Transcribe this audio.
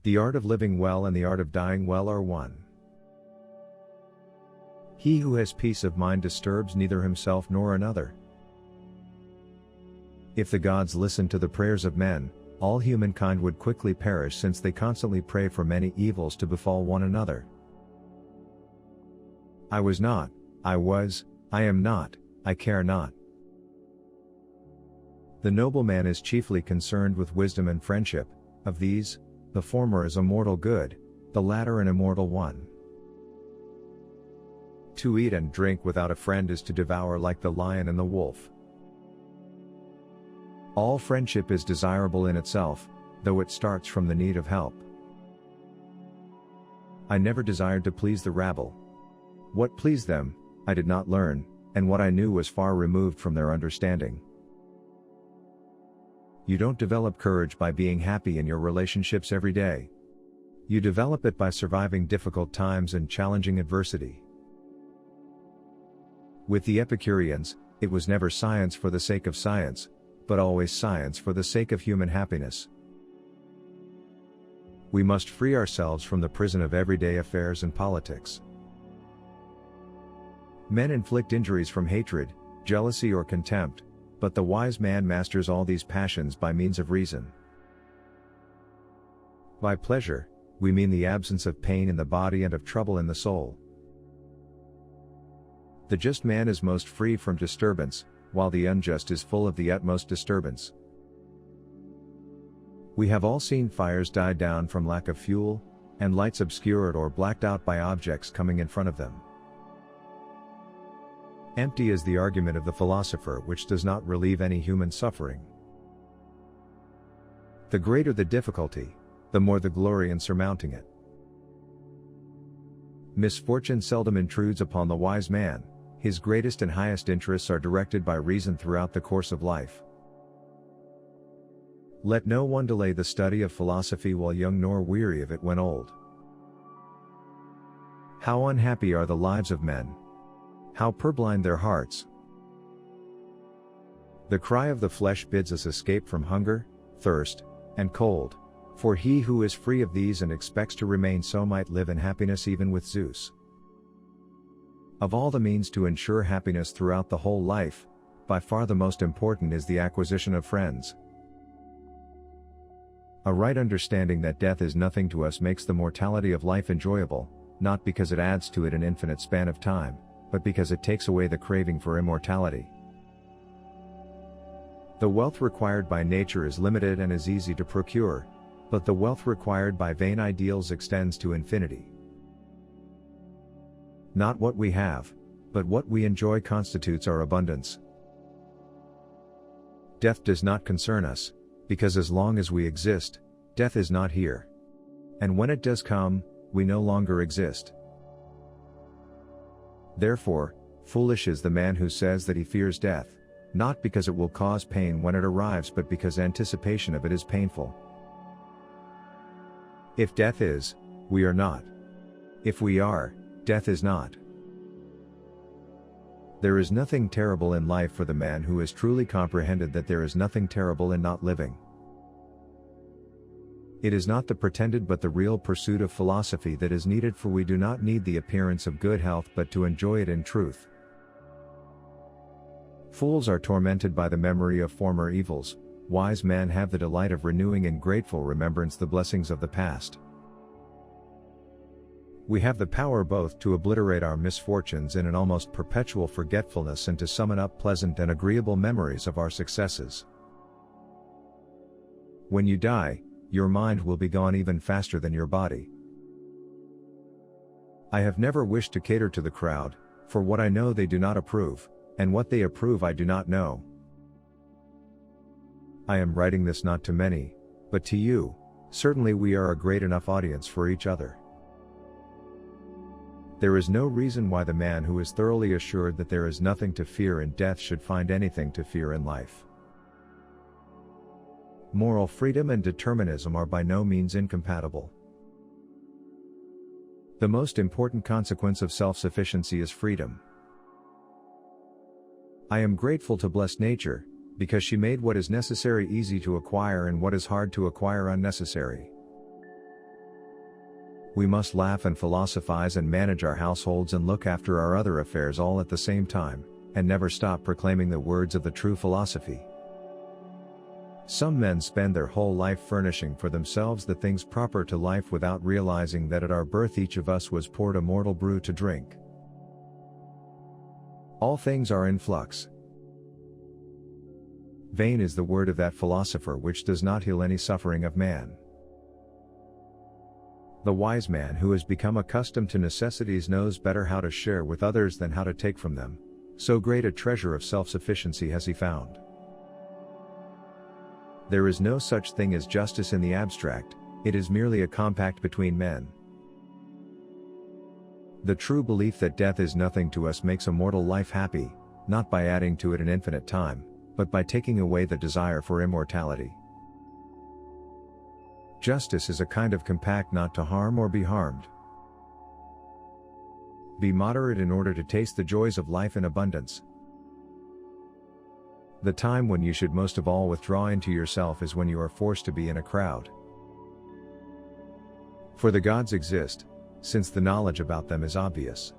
The art of living well and the art of dying well are one. He who has peace of mind disturbs neither himself nor another. If the gods listened to the prayers of men, all humankind would quickly perish, since they constantly pray for many evils to befall one another. I was not, I was, I am not, I care not. The noble man is chiefly concerned with wisdom and friendship. Of these, the former is a mortal good, the latter an immortal one. To eat and drink without a friend is to devour like the lion and the wolf. All friendship is desirable in itself, though it starts from the need of help. I never desired to please the rabble. What pleased them, I did not learn, and what I knew was far removed from their understanding. You don't develop courage by being happy in your relationships every day. You develop it by surviving difficult times and challenging adversity. With the Epicureans, it was never science for the sake of science, but always science for the sake of human happiness. We must free ourselves from the prison of everyday affairs and politics. Men inflict injuries from hatred, jealousy or contempt, but the wise man masters all these passions by means of reason. By pleasure, we mean the absence of pain in the body and of trouble in the soul. The just man is most free from disturbance, while the unjust is full of the utmost disturbance. We have all seen fires die down from lack of fuel, and lights obscured or blacked out by objects coming in front of them. Empty is the argument of the philosopher which does not relieve any human suffering. The greater the difficulty, the more the glory in surmounting it. Misfortune seldom intrudes upon the wise man. His greatest and highest interests are directed by reason throughout the course of life. Let no one delay the study of philosophy while young, nor weary of it when old. How unhappy are the lives of men! How purblind their hearts! The cry of the flesh bids us escape from hunger, thirst, and cold, for he who is free of these and expects to remain so might live in happiness even with Zeus. Of all the means to ensure happiness throughout the whole life, by far the most important is the acquisition of friends. A right understanding that death is nothing to us makes the mortality of life enjoyable, not because it adds to it an infinite span of time, but because it takes away the craving for immortality. The wealth required by nature is limited and is easy to procure, but the wealth required by vain ideals extends to infinity. Not what we have, but what we enjoy constitutes our abundance. Death does not concern us, because as long as we exist, death is not here. And when it does come, we no longer exist. Therefore, foolish is the man who says that he fears death, not because it will cause pain when it arrives, but because anticipation of it is painful. If death is, we are not. If we are, death is not. There is nothing terrible in life for the man who has truly comprehended that there is nothing terrible in not living. It is not the pretended but the real pursuit of philosophy that is needed, for we do not need the appearance of good health but to enjoy it in truth. Fools are tormented by the memory of former evils, wise men have the delight of renewing in grateful remembrance the blessings of the past. We have the power both to obliterate our misfortunes in an almost perpetual forgetfulness and to summon up pleasant and agreeable memories of our successes. When you die, your mind will be gone even faster than your body. I have never wished to cater to the crowd, for what I know they do not approve, and what they approve I do not know. I am writing this not to many, but to you. Certainly we are a great enough audience for each other. There is no reason why the man who is thoroughly assured that there is nothing to fear in death should find anything to fear in life. Moral freedom and determinism are by no means incompatible. The most important consequence of self-sufficiency is freedom. I am grateful to blessed nature, because she made what is necessary easy to acquire and what is hard to acquire unnecessary. We must laugh and philosophize and manage our households and look after our other affairs all at the same time, and never stop proclaiming the words of the true philosophy. Some men spend their whole life furnishing for themselves the things proper to life without realizing that at our birth each of us was poured a mortal brew to drink. All things are in flux. Vain is the word of that philosopher which does not heal any suffering of man. The wise man who has become accustomed to necessities knows better how to share with others than how to take from them, so great a treasure of self-sufficiency has he found. There is no such thing as justice in the abstract, it is merely a compact between men. The true belief that death is nothing to us makes a mortal life happy, not by adding to it an infinite time, but by taking away the desire for immortality. Justice is a kind of compact not to harm or be harmed. Be moderate in order to taste the joys of life in abundance. The time when you should most of all withdraw into yourself is when you are forced to be in a crowd. For the gods exist, since the knowledge about them is obvious.